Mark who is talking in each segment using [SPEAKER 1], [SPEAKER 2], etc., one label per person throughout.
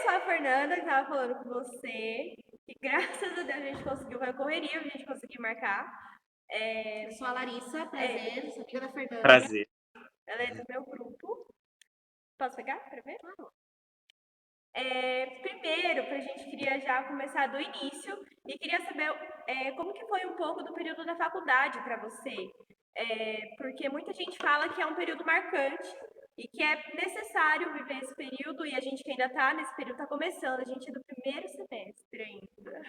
[SPEAKER 1] sou a Fernanda que tava falando com você. E graças a Deus a gente conseguiu, foi a correria, a gente conseguiu marcar.
[SPEAKER 2] Eu sou a Larissa, prazer, sou amiga da Fernanda.
[SPEAKER 3] Prazer.
[SPEAKER 1] Ela é do meu grupo. Posso pegar pra ver? Primeiro, a gente queria já começar do início e queria saber como que foi um pouco do período da faculdade para você. Porque muita gente fala que é um período marcante e que é necessário viver esse período, e a gente que ainda está nesse período está começando, a gente é do primeiro semestre ainda.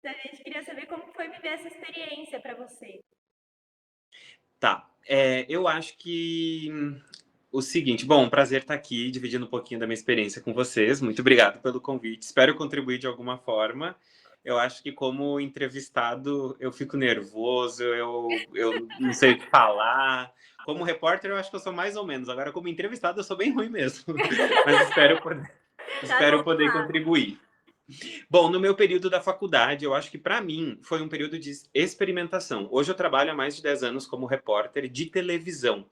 [SPEAKER 1] Então a gente queria saber como que foi viver essa experiência para você.
[SPEAKER 3] Tá. Eu acho que o seguinte, bom, prazer estar aqui dividindo um pouquinho da minha experiência com vocês. Muito obrigado pelo convite. Espero contribuir de alguma forma. Eu acho que como entrevistado eu fico nervoso, eu não sei o que falar. Como repórter eu acho que eu sou mais ou menos. Agora como entrevistado eu sou bem ruim mesmo. Mas
[SPEAKER 1] Tá
[SPEAKER 3] espero poder
[SPEAKER 1] voltado.
[SPEAKER 3] contribuir. Bom, no meu período da faculdade, eu acho que para mim foi um período de experimentação. Hoje eu trabalho há mais de 10 anos como repórter de televisão.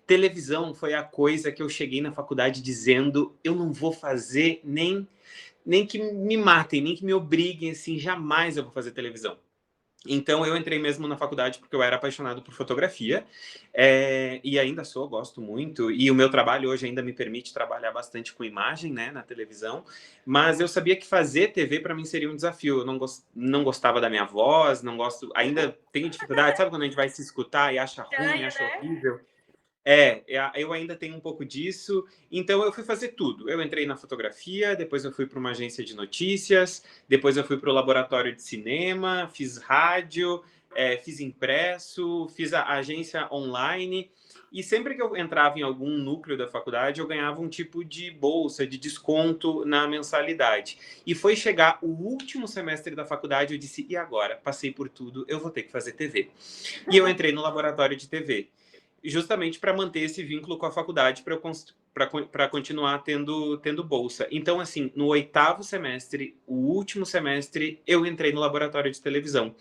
[SPEAKER 3] Televisão foi a coisa que eu cheguei na faculdade dizendo: eu não vou fazer nem que me matem, nem que me obriguem, assim, jamais eu vou fazer televisão. Então eu entrei mesmo na faculdade porque eu era apaixonado por fotografia, e ainda sou, gosto muito, e o meu trabalho hoje ainda me permite trabalhar bastante com imagem, né, na televisão, mas eu sabia que fazer TV para mim seria um desafio. Eu não gostava da minha voz, não gosto, ainda tenho dificuldade, sabe quando a gente vai se escutar e acha ruim,
[SPEAKER 1] Estranho,
[SPEAKER 3] acha
[SPEAKER 1] né?
[SPEAKER 3] horrível? Eu ainda tenho um pouco disso, então eu fui fazer tudo. Eu entrei na fotografia, depois eu fui para uma agência de notícias, depois eu fui para o laboratório de cinema, fiz rádio, fiz impresso, fiz a agência online. E sempre que eu entrava em algum núcleo da faculdade, eu ganhava um tipo de bolsa, de desconto na mensalidade. E foi chegar o último semestre da faculdade, eu disse: e agora? Passei por tudo, eu vou ter que fazer TV. E eu entrei no laboratório de TV justamente para manter esse vínculo com a faculdade, para continuar tendo bolsa. Então, assim, no oitavo semestre, o último semestre, eu entrei no laboratório de televisão.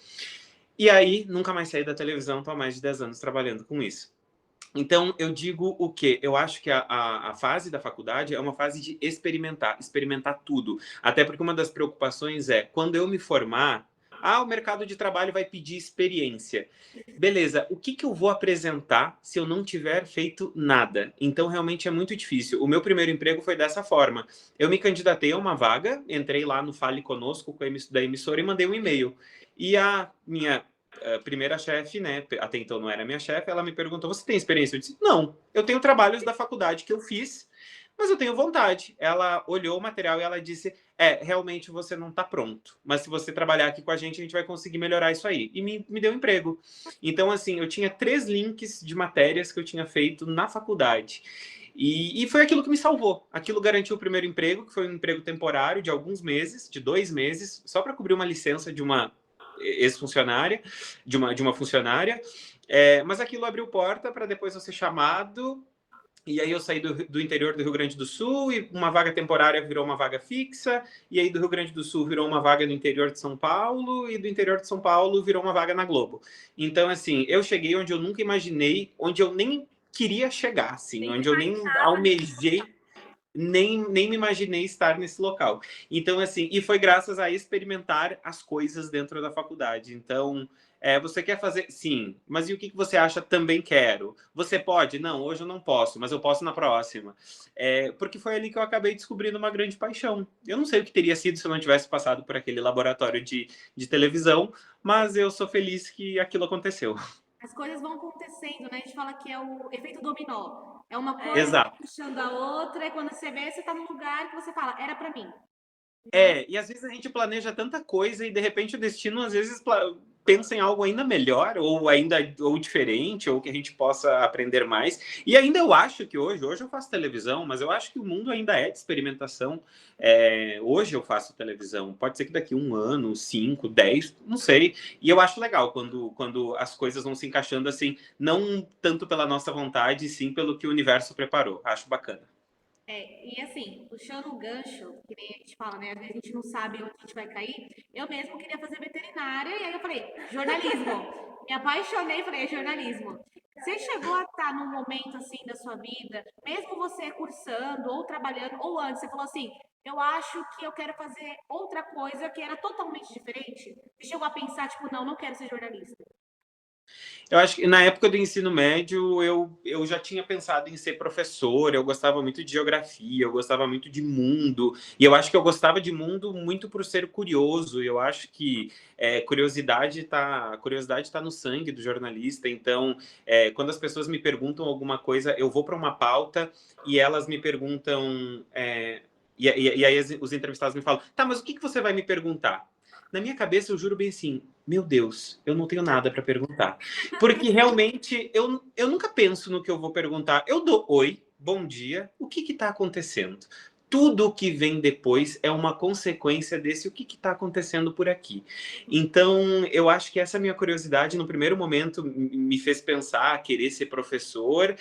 [SPEAKER 3] E aí, nunca mais saí da televisão, estou há mais de 10 anos trabalhando com isso. Então, eu digo o quê? Eu acho que a fase da faculdade é uma fase de experimentar tudo. Até porque uma das preocupações é, quando eu me formar, o mercado de trabalho vai pedir experiência. Beleza, o que eu vou apresentar se eu não tiver feito nada? Então, realmente é muito difícil. O meu primeiro emprego foi dessa forma. Eu me candidatei a uma vaga, entrei lá no Fale Conosco da emissora e mandei um e-mail. E a minha primeira chefe, né, até então não era minha chefe, ela me perguntou: você tem experiência? Eu disse: não, eu tenho trabalhos da faculdade que eu fiz, mas eu tenho vontade. Ela olhou o material e ela disse: realmente você não está pronto, mas se você trabalhar aqui com a gente vai conseguir melhorar isso aí. E me deu emprego. Então, assim, eu tinha 3 links de matérias que eu tinha feito na faculdade. E foi aquilo que me salvou. Aquilo garantiu o primeiro emprego, que foi um emprego temporário de alguns meses, de 2 meses, só para cobrir uma licença de uma ex-funcionária, de uma funcionária. Mas aquilo abriu porta para depois eu ser chamado. E aí eu saí do interior do Rio Grande do Sul e uma vaga temporária virou uma vaga fixa, e aí do Rio Grande do Sul virou uma vaga no interior de São Paulo, e do interior de São Paulo virou uma vaga na Globo. Então, assim, eu cheguei onde eu nunca imaginei, onde eu nem queria chegar, assim,
[SPEAKER 1] Nem
[SPEAKER 3] onde eu nem
[SPEAKER 1] imaginava, né?
[SPEAKER 3] almejei, nem me imaginei estar nesse local. Então, assim, e foi graças a experimentar as coisas dentro da faculdade. Então, você quer fazer? Sim. Mas e o que você acha? Também quero. Você pode? Não, hoje eu não posso, mas eu posso na próxima. Porque foi ali que eu acabei descobrindo uma grande paixão. Eu não sei o que teria sido se eu não tivesse passado por aquele laboratório de televisão, mas eu sou feliz que aquilo aconteceu.
[SPEAKER 2] As coisas vão acontecendo, né? A gente fala que é o efeito dominó. É uma coisa
[SPEAKER 1] É,
[SPEAKER 3] Exato.
[SPEAKER 2] puxando a outra, e quando você vê, você tá num lugar que você fala, era pra mim.
[SPEAKER 3] E às vezes a gente planeja tanta coisa e de repente o destino às vezes pensa em algo ainda melhor ou diferente ou que a gente possa aprender mais. E ainda eu acho que hoje eu faço televisão, mas eu acho que o mundo ainda é de experimentação. Hoje eu faço televisão. Pode ser que daqui 1 ano, 5, 10, não sei. E eu acho legal quando as coisas vão se encaixando assim, não tanto pela nossa vontade, sim pelo que o universo preparou. Acho bacana.
[SPEAKER 2] E assim, puxando o gancho, que nem a gente fala, né? Às vezes a gente não sabe onde a gente vai cair. Eu mesmo queria fazer veterinária, e aí eu falei, jornalismo. Me apaixonei e falei, é jornalismo. Você chegou a estar num momento assim da sua vida, mesmo você cursando ou trabalhando, ou antes, você falou assim, eu acho que eu quero fazer outra coisa que era totalmente diferente. Você chegou a pensar, tipo, não, não quero ser jornalista.
[SPEAKER 3] Eu acho que na época do ensino médio eu já tinha pensado em ser professor, eu gostava muito de geografia, eu gostava muito de mundo, e eu acho que eu gostava de mundo muito por ser curioso, eu acho que curiosidade tá no sangue do jornalista, então quando as pessoas me perguntam alguma coisa, eu vou para uma pauta e elas me perguntam. E aí os entrevistados me falam, tá, mas o que você vai me perguntar? Na minha cabeça, eu juro bem assim, meu Deus, eu não tenho nada para perguntar. Porque realmente eu nunca penso no que eu vou perguntar. Eu dou oi, bom dia, o que está acontecendo? Tudo o que vem depois é uma consequência desse o que está acontecendo por aqui. Então, eu acho que essa minha curiosidade, no primeiro momento, me fez pensar, querer ser professor,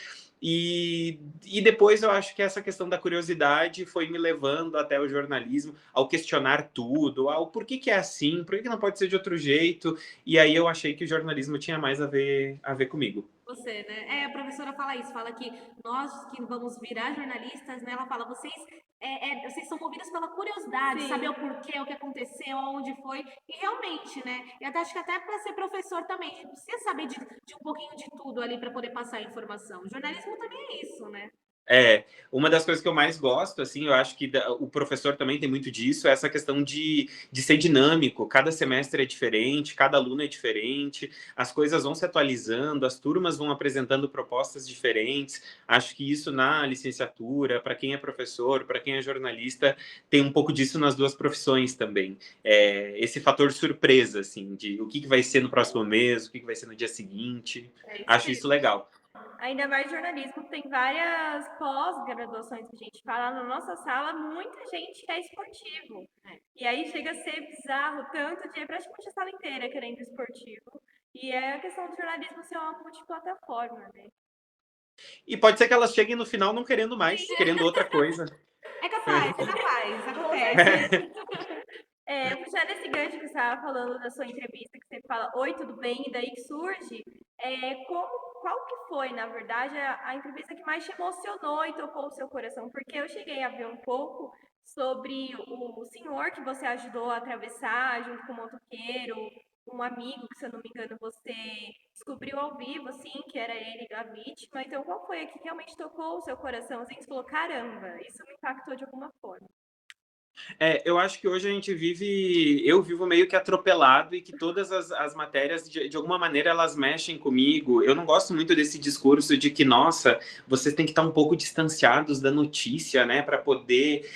[SPEAKER 3] e depois eu acho que essa questão da curiosidade foi me levando até o jornalismo, ao questionar tudo, ao por que é assim, por que não pode ser de outro jeito, e aí eu achei que o jornalismo tinha mais a ver comigo.
[SPEAKER 2] Você, né? É, a professora fala isso, fala que nós que vamos virar jornalistas, né? Ela fala, vocês são movidos pela curiosidade, saber
[SPEAKER 1] Sim.
[SPEAKER 2] o porquê, o que aconteceu, aonde foi. E realmente, né? E até, acho que até para ser professor também, a gente precisa saber de um pouquinho de tudo ali para poder passar a informação. Jornalismo também é isso, né?
[SPEAKER 3] É, uma das coisas que eu mais gosto, assim, eu acho que o professor também tem muito disso, é essa questão de ser dinâmico. Cada semestre é diferente, cada aluno é diferente, as coisas vão se atualizando, as turmas vão apresentando propostas diferentes. Acho que isso na licenciatura, para quem é professor, para quem é jornalista, tem um pouco disso nas duas profissões também. Esse fator surpresa, assim, de o que vai ser no próximo mês, o que vai ser no dia seguinte.
[SPEAKER 1] É isso
[SPEAKER 3] Acho isso
[SPEAKER 1] mesmo.
[SPEAKER 3] legal.
[SPEAKER 1] Ainda mais jornalismo, tem várias pós-graduações que a gente fala na nossa sala, muita gente é esportivo. E aí chega a ser bizarro, tanto de praticamente a sala inteira querendo esportivo. E é a questão do jornalismo ser uma multiplataforma, né?
[SPEAKER 3] E pode ser que elas cheguem no final não querendo mais, querendo outra coisa.
[SPEAKER 2] É capaz,
[SPEAKER 1] Com
[SPEAKER 2] acontece.
[SPEAKER 1] certeza. Puxando esse gancho que você estava falando da sua entrevista, que você fala, oi, tudo bem? E daí que surge, qual que foi, na verdade, a entrevista que mais te emocionou e tocou o seu coração? Porque eu cheguei a ver um pouco sobre o senhor que você ajudou a atravessar junto com o motoqueiro, um amigo que, se eu não me engano, você descobriu ao vivo, assim, que era ele a vítima. Então, qual foi a que realmente tocou o seu coração? Assim, você falou, caramba, isso me impactou de alguma forma.
[SPEAKER 3] Eu acho que hoje eu vivo meio que atropelado e que todas as matérias, de alguma maneira, elas mexem comigo. Eu não gosto muito desse discurso de que, nossa, vocês têm que estar um pouco distanciados da notícia, né, para poder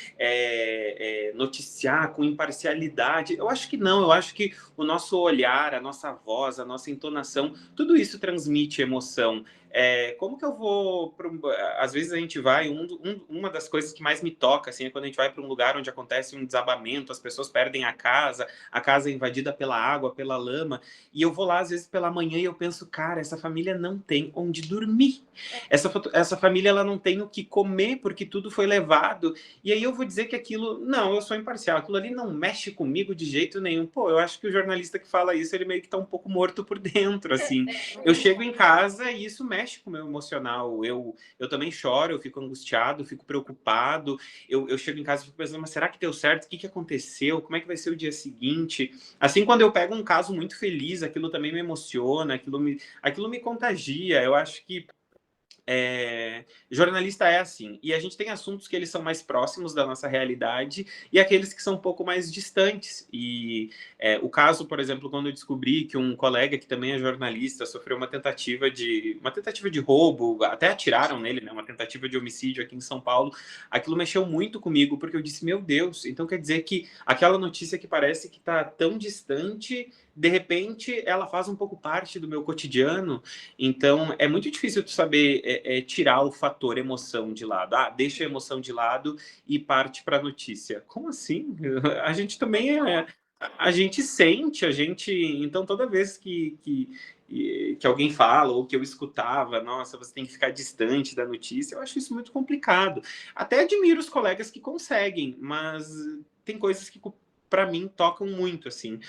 [SPEAKER 3] noticiar com imparcialidade. Eu acho que não, eu acho que o nosso olhar, a nossa voz, a nossa entonação, tudo isso transmite emoção. Como que eu vou. Às vezes a gente vai. Uma das coisas que mais me toca assim, é quando a gente vai para um lugar onde acontece um desabamento, as pessoas perdem a casa é invadida pela água, pela lama, e eu vou lá às vezes pela manhã e eu penso, cara, essa família não tem onde dormir. Essa família ela não tem o que comer porque tudo foi levado. E aí eu vou dizer que aquilo. Não, eu sou imparcial, aquilo ali não mexe comigo de jeito nenhum. Pô, eu acho que o jornalista que fala isso, ele meio que tá um pouco morto por dentro, assim. Eu chego em casa e isso mexe com o meu emocional. Eu também choro, eu fico angustiado, eu fico preocupado. Eu chego em casa e fico pensando, mas será que deu certo? O que que aconteceu? Como é que vai ser o dia seguinte? Assim, quando eu pego um caso muito feliz, aquilo também me emociona, aquilo me contagia. Eu acho que jornalista é assim, e a gente tem assuntos que eles são mais próximos da nossa realidade e aqueles que são um pouco mais distantes. E o caso, por exemplo, quando eu descobri que um colega que também é jornalista sofreu uma tentativa de roubo, até atiraram nele, né, uma tentativa de homicídio aqui em São Paulo, aquilo mexeu muito comigo porque eu disse, meu Deus, então quer dizer que aquela notícia que parece que está tão distante, de repente ela faz um pouco parte do meu cotidiano. Então, é muito difícil tu saber tirar o fator emoção de lado. Ah, deixa a emoção de lado e parte para a notícia. Como assim? A gente também a gente sente, a gente. Então, toda vez que alguém fala ou que eu escutava, nossa, você tem que ficar distante da notícia, eu acho isso muito complicado. Até admiro os colegas que conseguem, mas tem coisas que para mim tocam muito assim.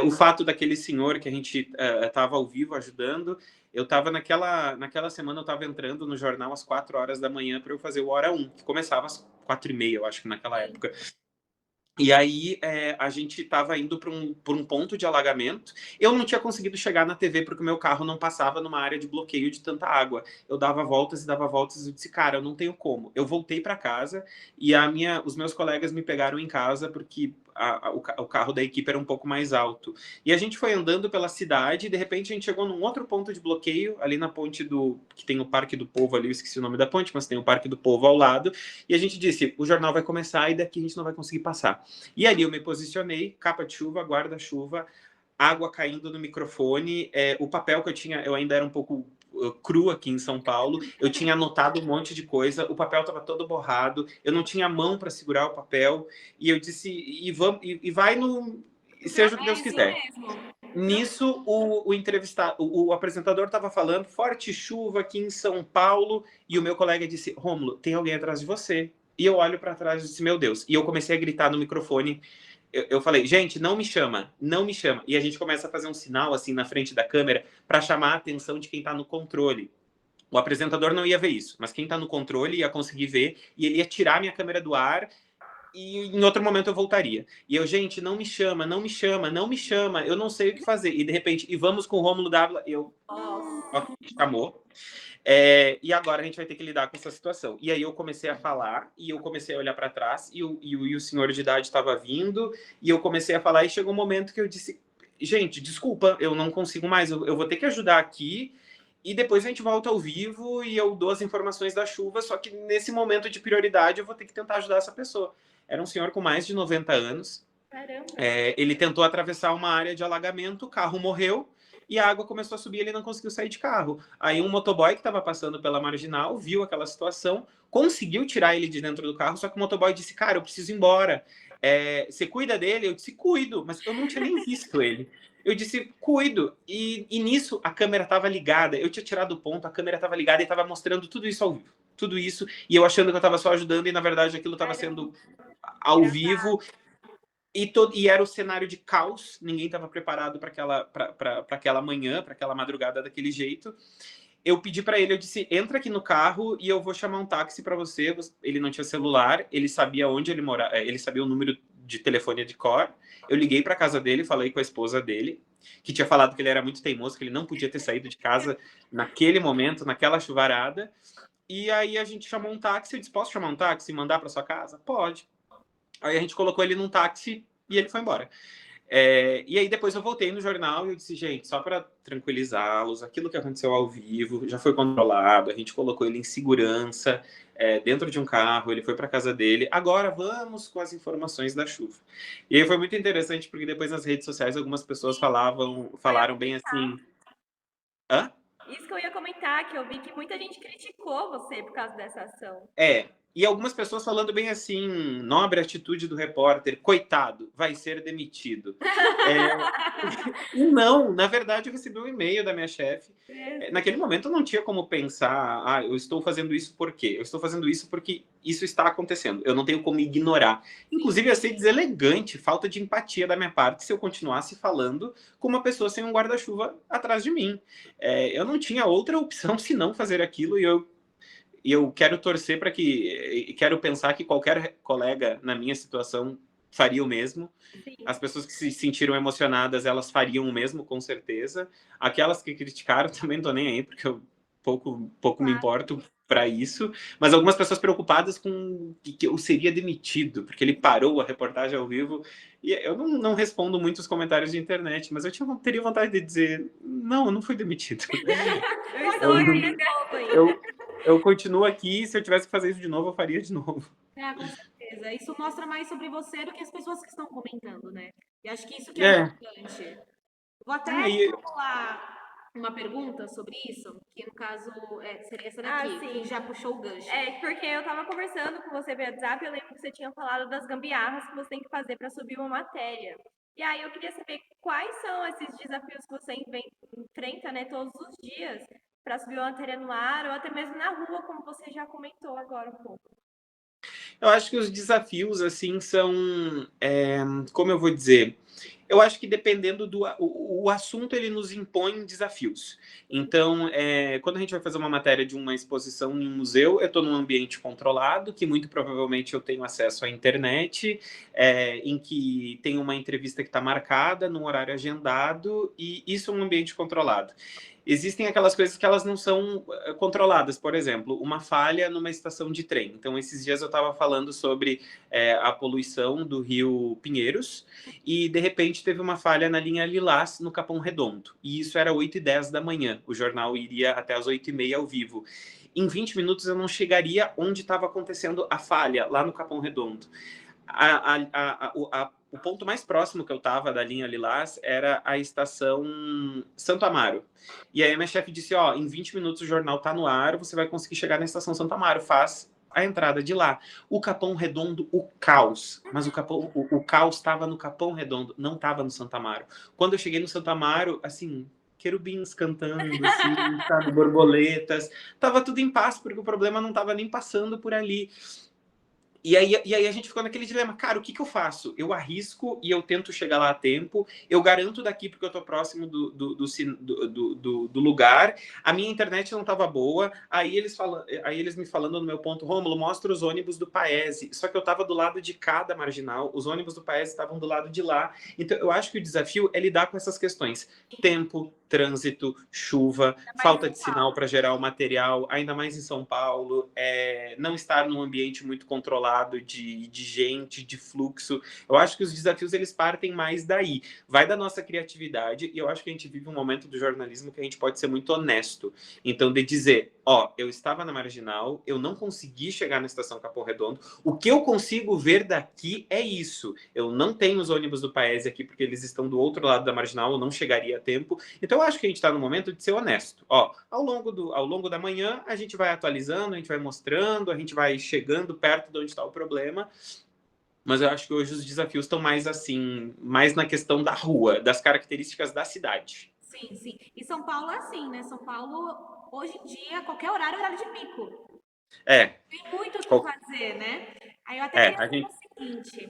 [SPEAKER 3] O fato daquele senhor que a gente estava ao vivo ajudando, eu estava naquela semana, eu estava entrando no jornal às 4 horas da manhã para eu fazer o Hora 1, que começava às 4h30, eu acho que naquela época. E aí a gente estava indo por um ponto de alagamento. Eu não tinha conseguido chegar na TV porque o meu carro não passava numa área de bloqueio de tanta água. Eu dava voltas e dava voltas e eu disse, cara, eu não tenho como. Eu voltei para casa e os meus colegas me pegaram em casa porque o carro da equipe era um pouco mais alto. E a gente foi andando pela cidade e de repente a gente chegou num outro ponto de bloqueio, ali na ponte que tem o Parque do Povo ali, eu esqueci o nome da ponte, mas tem o Parque do Povo ao lado. E a gente disse, o jornal vai começar e daqui a gente não vai conseguir passar. E ali eu me posicionei, capa de chuva, guarda-chuva, água caindo no microfone, o papel que eu tinha, eu ainda era um pouco cru aqui em São Paulo, eu tinha anotado um monte de coisa, o papel estava todo borrado, eu não tinha mão para segurar o papel, e eu disse, e vai no... Seja o que Deus
[SPEAKER 2] assim
[SPEAKER 3] quiser.
[SPEAKER 2] mesmo.
[SPEAKER 3] Nisso, o apresentador estava falando, forte chuva aqui em São Paulo, e o meu colega disse, Rômulo, tem alguém atrás de você. E eu olho para trás e disse, meu Deus. E eu comecei a gritar no microfone. Eu falei, gente, não me chama, não me chama. E a gente começa a fazer um sinal assim na frente da câmera para chamar a atenção de quem está no controle. O apresentador não ia ver isso, mas quem está no controle ia conseguir ver e ele ia tirar minha câmera do ar e em outro momento eu voltaria. E eu, gente, não me chama, não me chama, não me chama, eu não sei o que fazer. E de repente, e vamos com o Rômulo Dávila, eu, ok, chamou. E agora a gente vai ter que lidar com essa situação. E aí eu comecei a falar, e eu comecei a olhar para trás, e o senhor de idade estava vindo, e eu comecei a falar, e chegou um momento que eu disse, gente, desculpa, eu não consigo mais, eu vou ter que ajudar aqui, e depois a gente volta ao vivo, e eu dou as informações da chuva, só que nesse momento de prioridade eu vou ter que tentar ajudar essa pessoa. Era um senhor com mais de 90 anos,
[SPEAKER 1] Caramba.
[SPEAKER 3] ele tentou atravessar uma área de alagamento, o carro morreu, e a água começou a subir, ele não conseguiu sair de carro. Aí um motoboy que estava passando pela marginal viu aquela situação, conseguiu tirar ele de dentro do carro, só que o motoboy disse, cara, eu preciso ir embora. Você cuida dele? Eu disse, cuido, mas eu não tinha nem visto ele. Eu disse, cuido. E nisso a câmera estava ligada, eu tinha tirado o ponto, a câmera estava ligada e estava mostrando tudo isso ao vivo. Tudo isso, e eu achando que eu estava só ajudando, e na verdade aquilo estava sendo ao vivo, e era o cenário de caos, ninguém estava preparado para aquela manhã, para aquela madrugada daquele jeito. Eu pedi para ele, eu disse, entra aqui no carro e eu vou chamar um táxi para você. Ele não tinha celular, ele sabia onde ele morava, ele sabia o número de telefone de cor. Eu liguei para casa dele, falei com a esposa dele, que tinha falado que ele era muito teimoso, que ele não podia ter saído de casa naquele momento, naquela chuvarada. E aí a gente chamou um táxi, eu disse, posso chamar um táxi e mandar para sua casa? Pode. Aí a gente colocou ele num táxi e ele foi embora. E aí depois eu voltei no jornal e eu disse, gente, só para tranquilizá-los, aquilo que aconteceu ao vivo já foi controlado, a gente colocou ele em segurança, dentro de um carro, ele foi para casa dele, agora vamos com as informações da chuva. E aí foi muito interessante porque depois nas redes sociais algumas pessoas falaram bem assim, hã?
[SPEAKER 1] Isso que eu ia comentar, que eu vi que muita gente criticou você por causa dessa ação.
[SPEAKER 3] E algumas pessoas falando bem assim, nobre atitude do repórter, coitado, vai ser demitido. E não, na verdade eu recebi um e-mail da minha chefe. Naquele momento eu não tinha como pensar, eu estou fazendo isso por quê? Eu estou fazendo isso porque isso está acontecendo. Eu não tenho como ignorar. Inclusive ia ser deselegante, falta de empatia da minha parte se eu continuasse falando com uma pessoa sem um guarda-chuva atrás de mim. Eu não tinha outra opção senão fazer aquilo, e eu quero torcer para quero pensar que qualquer colega na minha situação faria o mesmo.
[SPEAKER 1] Sim.
[SPEAKER 3] As pessoas que se sentiram emocionadas, elas fariam o mesmo, com certeza. Aquelas que criticaram, também não tô nem aí, porque eu pouco me importo para isso. Mas algumas pessoas preocupadas com que eu seria demitido, porque ele parou a reportagem ao vivo. E eu não respondo muitos comentários de internet, mas eu teria vontade de dizer, não, eu não fui demitido.
[SPEAKER 1] Eu estou aqui de novo ainda.
[SPEAKER 3] Eu continuo aqui, se eu tivesse que fazer isso de novo, eu faria de novo.
[SPEAKER 2] Com certeza. Isso mostra mais sobre você do que as pessoas que estão comentando, né? E acho que isso que é importante. Vou até formular uma pergunta sobre isso, que no caso seria essa daqui,
[SPEAKER 1] sim.
[SPEAKER 2] que já puxou o gancho.
[SPEAKER 1] Porque eu tava conversando com você via WhatsApp, eu lembro que você tinha falado das gambiarras que você tem que fazer para subir uma matéria. E aí eu queria saber quais são esses desafios que você enfrenta, né, todos os dias para subir uma matéria no ar ou até mesmo na rua, como você já comentou agora um pouco.
[SPEAKER 3] Eu acho que os desafios, assim, são... como eu vou dizer? Eu acho que dependendo o assunto, ele nos impõe desafios. Então, quando a gente vai fazer uma matéria de uma exposição em um museu, eu estou num ambiente controlado, que muito provavelmente eu tenho acesso à internet, em que tem uma entrevista que está marcada, num horário agendado, e isso é um ambiente controlado. Existem aquelas coisas que elas não são controladas, por exemplo, uma falha numa estação de trem. Então, esses dias eu estava falando sobre a poluição do Rio Pinheiros e, de repente, teve uma falha na linha Lilás, no Capão Redondo. E isso era 8h10 da manhã. O jornal iria até as 8h30 ao vivo. Em 20 minutos eu não chegaria onde estava acontecendo a falha, lá no Capão Redondo. O ponto mais próximo que eu estava da linha Lilás era a estação Santo Amaro. E aí a minha chefe disse, em 20 minutos o jornal está no ar, você vai conseguir chegar na estação Santo Amaro, faz a entrada de lá. O Capão Redondo, o caos. Mas o caos estava no Capão Redondo, não estava no Santo Amaro. Quando eu cheguei no Santo Amaro, assim, querubins cantando, assim, sabe, borboletas. Tava tudo em paz, porque o problema não estava nem passando por ali. E aí a gente ficou naquele dilema, cara, o que eu faço? Eu arrisco e eu tento chegar lá a tempo, eu garanto daqui porque eu tô próximo do lugar, a minha internet não estava boa, aí eles me falando no meu ponto, Rômulo, mostra os ônibus do Paese, só que eu estava do lado de cada marginal, os ônibus do Paese estavam do lado de lá, então eu acho que o desafio é lidar com essas questões, tempo, trânsito, chuva, falta de sinal para gerar o material, ainda mais em São Paulo, não estar num ambiente muito controlado de gente, de fluxo. Eu acho que os desafios eles partem mais daí. Vai da nossa criatividade e eu acho que a gente vive um momento do jornalismo que a gente pode ser muito honesto. Então, de dizer, eu estava na Marginal, eu não consegui chegar na estação Capão Redondo, o que eu consigo ver daqui é isso. Eu não tenho os ônibus do Paese aqui porque eles estão do outro lado da Marginal, eu não chegaria a tempo. Então, eu acho que a gente está no momento de ser honesto. Ao longo da manhã, a gente vai atualizando, a gente vai mostrando, a gente vai chegando perto de onde está o problema, mas eu acho que hoje os desafios estão mais assim, mais na questão da rua, das características da cidade.
[SPEAKER 2] Sim, sim. E São Paulo é assim, né? São Paulo, hoje em dia, qualquer horário é horário de pico. Tem muito o que fazer, né? Aí eu até queria saber o seguinte,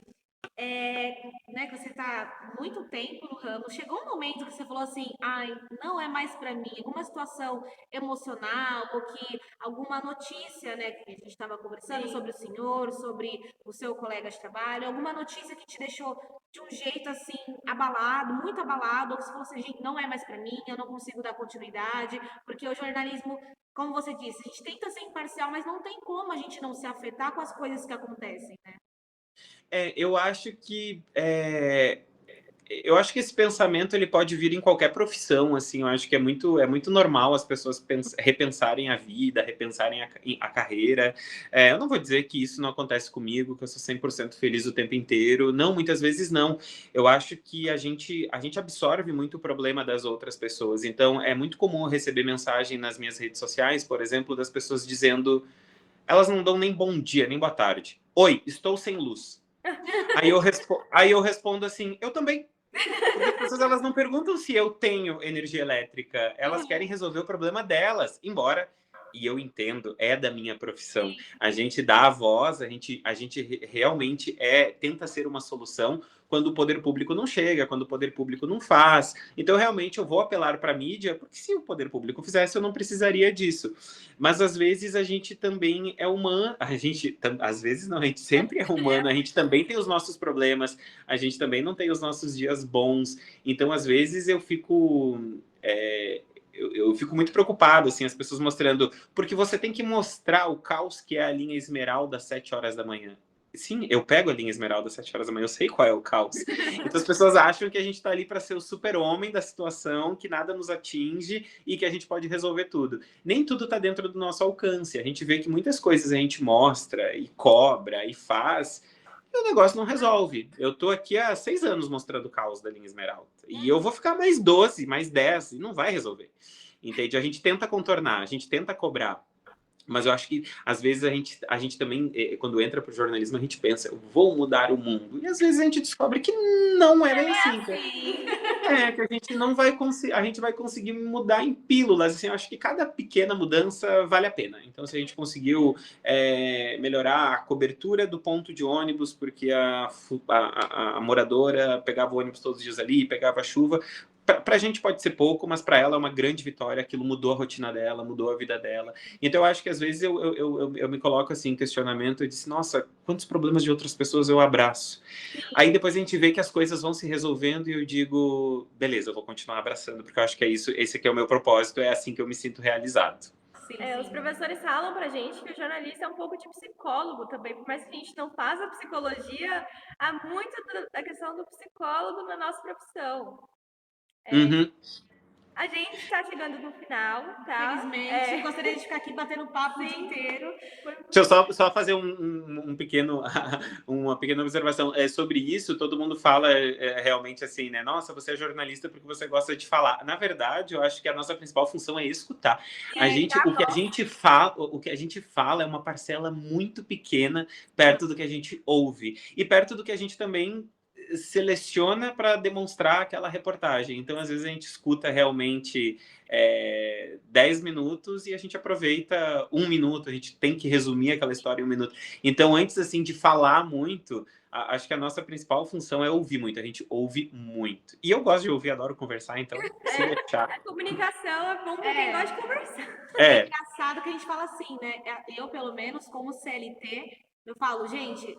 [SPEAKER 2] né, que você está muito tempo no ramo, chegou um momento que você falou assim, não é mais para mim, alguma situação emocional, ou que alguma notícia, né, que a gente estava conversando sobre o senhor, sobre o seu colega de trabalho, alguma notícia que te deixou de um jeito assim, abalado, muito abalado, ou que você falou assim, gente, não é mais para mim, eu não consigo dar continuidade, porque o jornalismo, como você disse, a gente tenta ser imparcial, mas não tem como a gente não se afetar com as coisas que acontecem, né?
[SPEAKER 3] Eu acho que esse pensamento ele pode vir em qualquer profissão, assim, eu acho que é muito normal as pessoas repensarem a vida, repensarem a carreira. Eu não vou dizer que isso não acontece comigo, que eu sou 100% feliz o tempo inteiro. Não, muitas vezes não. Eu acho que a gente absorve muito o problema das outras pessoas. Então, é muito comum eu receber mensagem nas minhas redes sociais, por exemplo, das pessoas dizendo, elas não dão nem bom dia, nem boa tarde. Oi, estou sem luz. Aí eu respondo assim, eu também. Porque as pessoas elas não perguntam se eu tenho energia elétrica, elas querem resolver o problema delas, embora, e eu entendo, é da minha profissão. A gente dá a voz, a gente realmente tenta ser uma solução quando o poder público não chega, quando o poder público não faz. Então, realmente, eu vou apelar para a mídia, porque se o poder público fizesse, eu não precisaria disso. Mas, às vezes, a gente também é humano. Às vezes, não, a gente sempre é humano. A gente também tem os nossos problemas. A gente também não tem os nossos dias bons. Então, às vezes, eu fico... Eu fico muito preocupado, assim, as pessoas mostrando... Porque você tem que mostrar o caos que é a linha Esmeralda às 7 horas da manhã. Sim, eu pego a linha Esmeralda às 7 horas da manhã, eu sei qual é o caos. Então as pessoas acham que a gente está ali para ser o super-homem da situação, que nada nos atinge e que a gente pode resolver tudo. Nem tudo está dentro do nosso alcance. A gente vê que muitas coisas a gente mostra e cobra e faz, e o negócio não resolve. Eu estou aqui há 6 anos mostrando o caos da linha Esmeralda. E eu vou ficar mais 12, mais 10, e não vai resolver. Entende? A gente tenta contornar, a gente tenta cobrar. Mas eu acho que, às vezes, a gente também, quando entra para o jornalismo, a gente pensa, eu vou mudar o mundo. E, às vezes, a gente descobre que não é bem assim.
[SPEAKER 2] Sim.
[SPEAKER 3] Que a gente não vai conseguir, a gente vai conseguir mudar em pílulas. Assim, eu acho que cada pequena mudança vale a pena. Então, se a gente conseguiu melhorar a cobertura do ponto de ônibus, porque a moradora pegava o ônibus todos os dias ali, pegava a chuva, para a gente pode ser pouco, mas para ela é uma grande vitória. Aquilo mudou a rotina dela, mudou a vida dela. Então, eu acho que às vezes eu me coloco assim em questionamento e disse, nossa, quantos problemas de outras pessoas eu abraço. Aí depois a gente vê que as coisas vão se resolvendo e eu digo, beleza, eu vou continuar abraçando, porque eu acho que é isso, esse aqui é o meu propósito, é assim que eu me sinto realizado.
[SPEAKER 2] Sim,
[SPEAKER 1] Os
[SPEAKER 2] sim.
[SPEAKER 1] professores falam pra gente que o jornalista é um pouco de psicólogo também, por mais que a gente não faça psicologia, há muito da questão do psicólogo na nossa profissão.
[SPEAKER 3] Uhum.
[SPEAKER 1] A gente está chegando no final, tá?
[SPEAKER 2] Infelizmente, gostaria de ficar aqui batendo papo o dia
[SPEAKER 1] Sim.
[SPEAKER 2] inteiro.
[SPEAKER 3] Deixa eu só fazer pequeno, uma pequena observação. Sobre isso, todo mundo fala realmente assim, né? Nossa, você é jornalista porque você gosta de falar. Na verdade, eu acho que a nossa principal função é escutar. O que a gente fala é uma parcela muito pequena perto do que a gente ouve. E perto do que a gente também seleciona para demonstrar aquela reportagem. Então, às vezes, a gente escuta realmente 10 minutos e a gente aproveita 1 minuto, a gente tem que resumir aquela história em 1 minuto. Então, antes assim de falar muito, acho que a nossa principal função é ouvir muito, a gente ouve muito. E eu gosto de ouvir, adoro conversar, então se deixar.
[SPEAKER 1] A comunicação é bom para quem gosta de conversar.
[SPEAKER 2] É engraçado que a gente fala assim, né? Eu, pelo menos, como CLT, eu falo, gente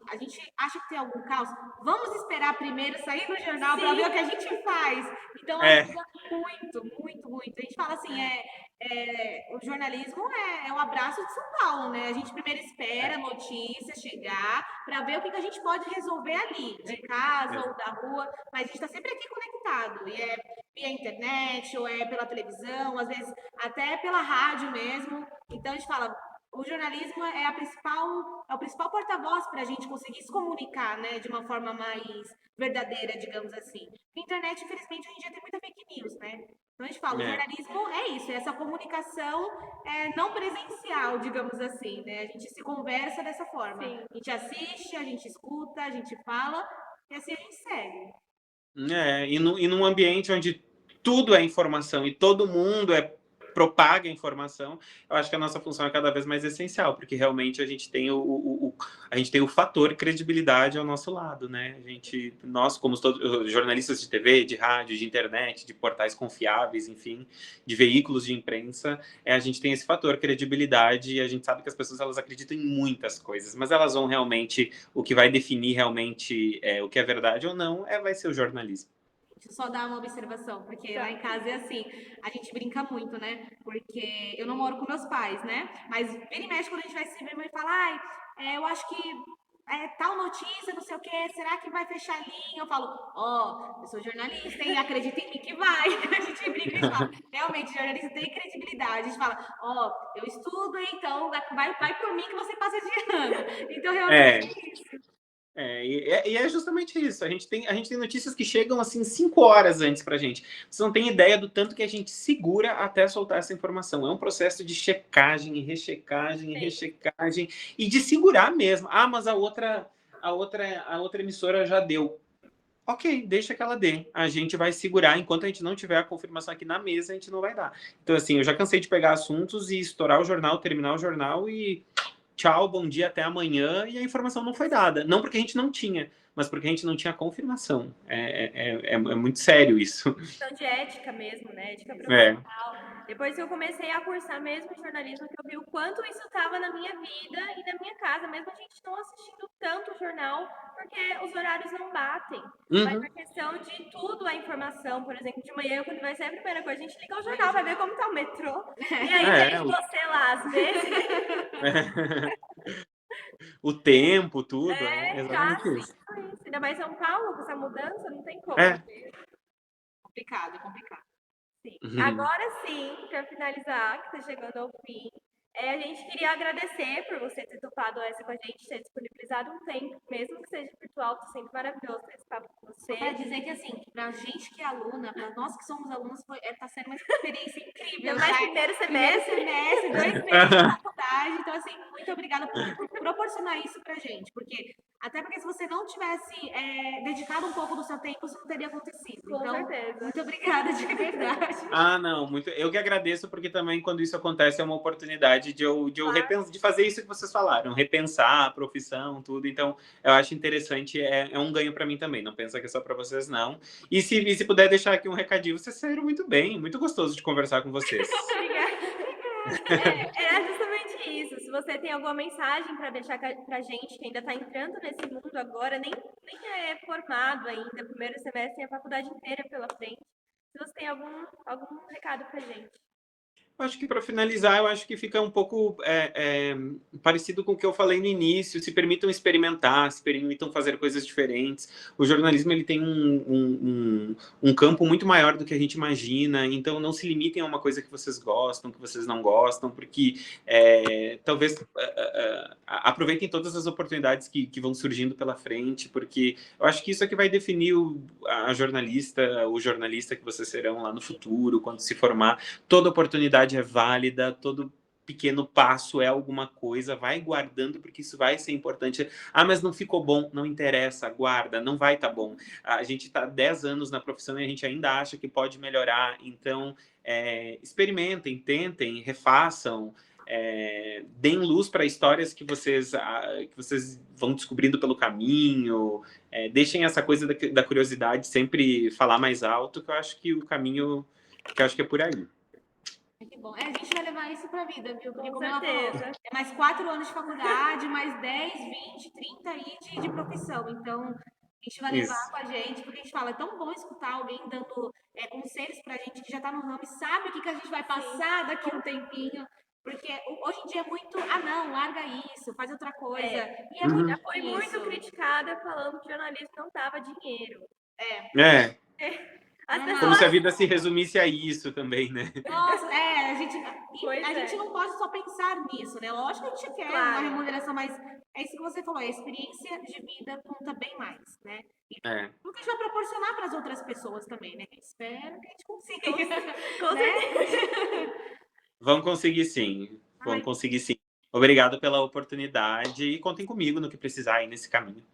[SPEAKER 2] acha que tem algum caos? Vamos esperar primeiro sair no jornal para ver o que a gente faz. Então, ajuda muito, muito, muito. A gente fala assim, o jornalismo é o abraço de São Paulo, né? A gente primeiro espera a notícia chegar para ver o que a gente pode resolver ali, de casa ou da rua, mas a gente está sempre aqui conectado. E é via internet, ou é pela televisão, às vezes até pela rádio mesmo. Então a gente fala, o jornalismo é o principal porta-voz para a gente conseguir se comunicar, né, de uma forma mais verdadeira, digamos assim. Na internet, infelizmente, a gente já tem muita fake news, né? Então a gente fala, o jornalismo é isso, é essa comunicação não presencial, digamos assim, né? A gente se conversa dessa forma.
[SPEAKER 1] Sim.
[SPEAKER 2] A gente assiste, a gente escuta, a gente fala, e assim a gente segue.
[SPEAKER 3] E num ambiente onde tudo é informação e todo mundo propaga informação, eu acho que a nossa função é cada vez mais essencial, porque realmente a gente tem a gente tem o fator credibilidade ao nosso lado, né? Nós, como todos jornalistas de TV, de rádio, de internet, de portais confiáveis, enfim, de veículos de imprensa, a gente tem esse fator credibilidade e a gente sabe que as pessoas elas acreditam em muitas coisas, mas elas vão realmente, o que vai definir realmente o que é verdade ou não, vai ser o jornalismo.
[SPEAKER 2] Deixa eu só dar uma observação, porque lá em casa é assim, a gente brinca muito, né? Porque eu não moro com meus pais, né? Mas vira e mexe quando a gente vai se ver, mãe fala, eu acho que tal notícia, não sei o quê, será que vai fechar a linha? Eu falo, eu sou jornalista e acredita em mim que vai. A gente brinca e fala, realmente, jornalista tem credibilidade. A gente fala, eu estudo, então vai por mim que você passa de ano. Então, realmente é isso.
[SPEAKER 3] E é justamente isso. A gente tem notícias que chegam assim 5 horas antes pra gente. Você não tem ideia do tanto que a gente segura até soltar essa informação. É um processo de checagem e rechecagem e rechecagem e de segurar mesmo. Mas a outra emissora já deu. Ok, deixa que ela dê. A gente vai segurar enquanto a gente não tiver a confirmação aqui na mesa, a gente não vai dar. Então assim, eu já cansei de pegar assuntos e estourar o jornal, terminar o jornal e tchau, bom dia, até amanhã, e a informação não foi dada. Não porque a gente não tinha, mas porque a gente não tinha confirmação. É muito sério isso.
[SPEAKER 1] Questão de ética mesmo, né? Ética profissional. Depois que eu comecei a cursar mesmo jornalismo, que eu vi o quanto isso estava na minha vida e na minha casa, mesmo a gente não assistindo tanto jornal, porque os horários não batem. Mas a questão de tudo a informação, por exemplo, de manhã, quando vai ser a primeira coisa, a gente liga o jornal, vai ver como tá o metrô. E aí tem você lá, às vezes.
[SPEAKER 3] O tempo, tudo, exatamente isso.
[SPEAKER 1] Ainda mais São Paulo, com essa mudança, não tem como.
[SPEAKER 2] Complicado, complicado.
[SPEAKER 1] Sim. Agora sim, para finalizar, que está chegando ao fim, a gente queria agradecer por você ter topado essa com a gente, ter disponibilizado um tempo, mesmo que seja virtual, está sempre maravilhoso ter esse papo com você.
[SPEAKER 2] Para dizer que, assim, para gente que é aluna, para nós que somos alunos, está sendo uma experiência incrível.
[SPEAKER 1] Mas primeiro semestre,
[SPEAKER 2] 2 meses de faculdade. verdade. Então, assim, muito obrigada por proporcionar isso pra gente. Até porque se você não tivesse dedicado um pouco do seu tempo, isso não teria acontecido.
[SPEAKER 1] Com
[SPEAKER 2] Então,
[SPEAKER 1] certeza.
[SPEAKER 2] muito obrigada de verdade.
[SPEAKER 3] Ah, não, muito. Eu que agradeço, porque também quando isso acontece é uma oportunidade de eu
[SPEAKER 1] Claro.
[SPEAKER 3] de fazer isso que vocês falaram, repensar a profissão, tudo. Então, eu acho interessante, é um ganho para mim também. Não pensa que é só para vocês, não. E se puder deixar aqui um recadinho, vocês saíram muito bem, muito gostoso de conversar com vocês.
[SPEAKER 1] Obrigada. Era justamente isso. Se você tem alguma mensagem para deixar pra gente que ainda está entrando nesse mundo agora, nem é formado ainda, primeiro semestre tem a faculdade inteira pela frente. Se você tem algum recado pra gente.
[SPEAKER 3] Eu acho que para finalizar, eu acho que fica um pouco parecido com o que eu falei no início. Se permitam experimentar, se permitam fazer coisas diferentes. O jornalismo ele tem um campo muito maior do que a gente imagina. Então, não se limitem a uma coisa que vocês gostam, que vocês não gostam, porque talvez aproveitem todas as oportunidades que vão surgindo pela frente, porque eu acho que isso é que vai definir o jornalista que vocês serão lá no futuro, quando se formar. Toda oportunidade é válida, todo pequeno passo é alguma coisa, vai guardando porque isso vai ser importante. Ah, mas não ficou bom, não interessa, guarda, não vai estar bom. A gente está 10 anos na profissão e a gente ainda acha que pode melhorar, então experimentem, tentem, refaçam, deem luz para histórias que vocês vão descobrindo pelo caminho, deixem essa coisa da curiosidade sempre falar mais alto, que eu acho que o caminho, que eu acho que é por aí.
[SPEAKER 2] Que bom. A gente vai levar isso pra vida, viu? Porque,
[SPEAKER 1] Com
[SPEAKER 2] como ela falou,
[SPEAKER 1] certeza.
[SPEAKER 2] é mais 4 anos de faculdade, mais 10, 20, 30 aí de profissão. Então, a gente vai levar
[SPEAKER 3] Isso.
[SPEAKER 2] com a gente, porque a gente fala, é tão bom escutar alguém dando conselhos pra gente que já tá no ramo e sabe o que a gente vai passar daqui a um tempinho. Porque hoje em dia é muito, não, larga isso, faz outra coisa. E é muito
[SPEAKER 1] Já foi muito
[SPEAKER 2] isso.
[SPEAKER 1] criticada falando que jornalismo não dava dinheiro. As
[SPEAKER 3] Como
[SPEAKER 1] pessoas.
[SPEAKER 3] se a vida se resumisse a isso também, né?
[SPEAKER 2] Nossa, a
[SPEAKER 1] Pois
[SPEAKER 2] gente não pode só pensar nisso, né? Lógico que a gente quer
[SPEAKER 1] Claro.
[SPEAKER 2] uma remuneração, mas é isso que você falou, a experiência de vida conta bem mais, né? E o que a gente vai proporcionar para as outras pessoas também, né? Espero que a gente consiga.
[SPEAKER 1] Com certeza.
[SPEAKER 3] Vão conseguir sim. Vão conseguir sim. Obrigado pela oportunidade e contem comigo no que precisar aí nesse caminho.